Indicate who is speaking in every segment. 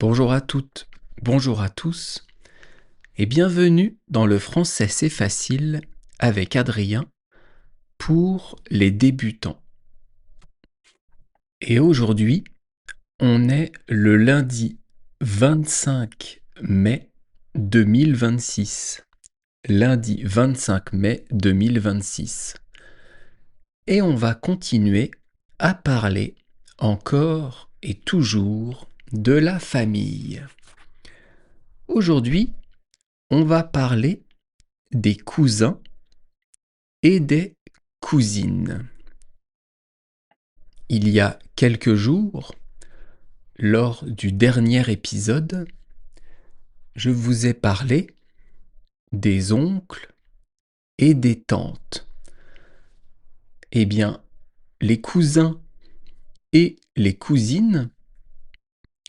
Speaker 1: Bonjour à toutes, bonjour à tous, et bienvenue dans le français c'est facile avec Adrien pour les débutants. Et aujourd'hui, on est le lundi 25 mai 2026. Lundi 25 mai 2026. Et on va continuer à parler encore et toujours de la famille. Aujourd'hui, on va parler des cousins et des cousines. Il y a quelques jours, lors du dernier épisode, je vous ai parlé des oncles et des tantes. Eh bien, les cousins et les cousines,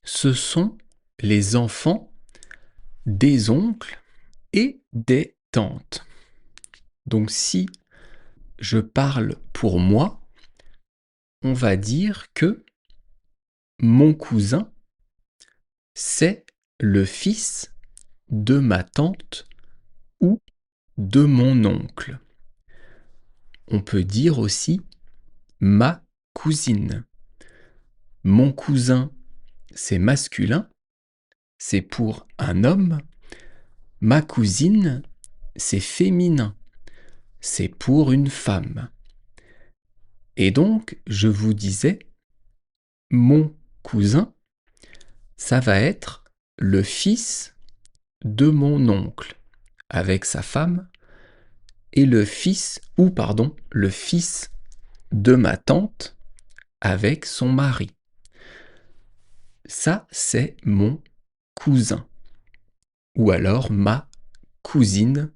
Speaker 1: ce sont les enfants des oncles et des tantes. Donc si je parle pour moi, on va dire que mon cousin, c'est le fils de ma tante ou de mon oncle. On peut dire aussi ma cousine. Mon cousin, c'est masculin, c'est pour un homme. Ma cousine, c'est féminin, c'est pour une femme. Et donc, je vous disais, mon cousin, ça va être le fils de mon oncle avec sa femme et le fils de ma tante avec son mari. Ça, c'est mon cousin. Ou alors ma cousine,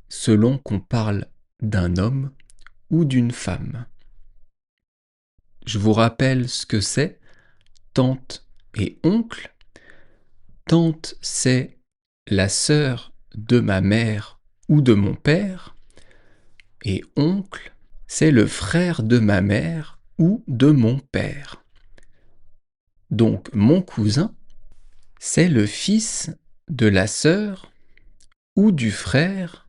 Speaker 1: selon qu'on parle d'un homme ou d'une femme. Je vous rappelle ce que c'est, tante et oncle. Tante, c'est la sœur de ma mère ou de mon père. Et oncle, c'est le frère de ma mère ou de mon père. Donc mon cousin, c'est le fils de la sœur ou du frère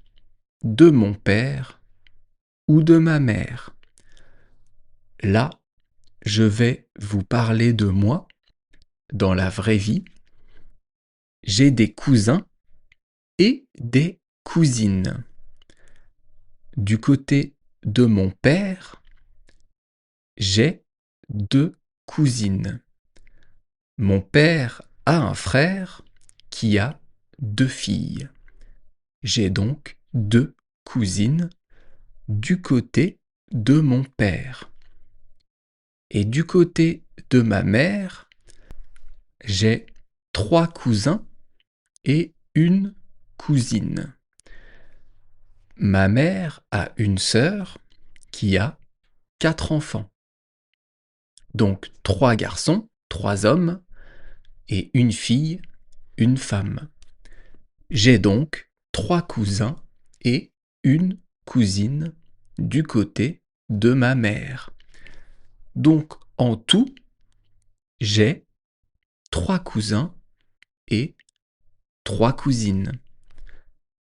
Speaker 1: de mon père ou de ma mère. Là, je vais vous parler de moi dans la vraie vie. J'ai des cousins et des cousines. Du côté de mon père, j'ai 2 cousines. Mon père a un frère qui a 2 filles. J'ai donc 2 cousines du côté de mon père. Et du côté de ma mère, j'ai 3 cousins et une cousine. Ma mère a une sœur qui a 4 enfants. Donc 3 garçons, 3 hommes, et une fille, une femme. J'ai donc 3 cousins et une cousine du côté de ma mère. Donc en tout, j'ai 3 cousins et 3 cousines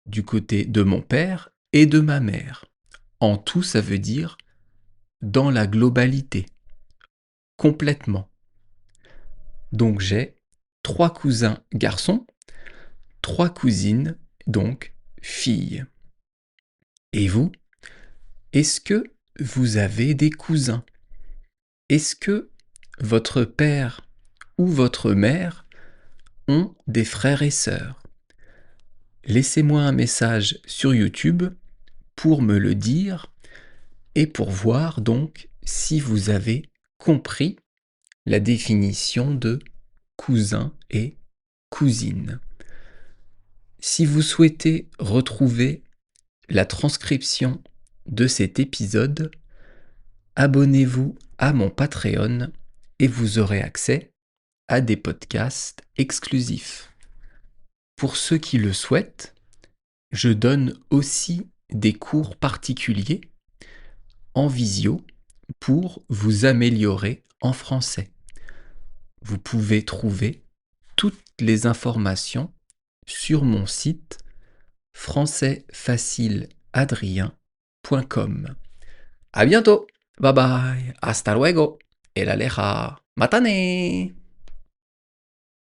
Speaker 1: du côté de mon père et de ma mère. En tout, ça veut dire dans la globalité, complètement. Donc j'ai 3 cousins garçons, 3 cousines, donc filles. Et vous, est-ce que vous avez des cousins? Est-ce que votre père ou votre mère ont des frères et sœurs? Laissez-moi un message sur YouTube pour me le dire et pour voir donc si vous avez compris la définition de cousin et cousine. Si vous souhaitez retrouver la transcription de cet épisode, abonnez-vous à mon Patreon et vous aurez accès à des podcasts exclusifs. Pour ceux qui le souhaitent, je donne aussi des cours particuliers en visio pour vous améliorer en français. Vous pouvez trouver toutes les informations sur mon site françaisfacileadrien.com. À bientôt. Bye bye. Hasta luego. El aleja. Matane.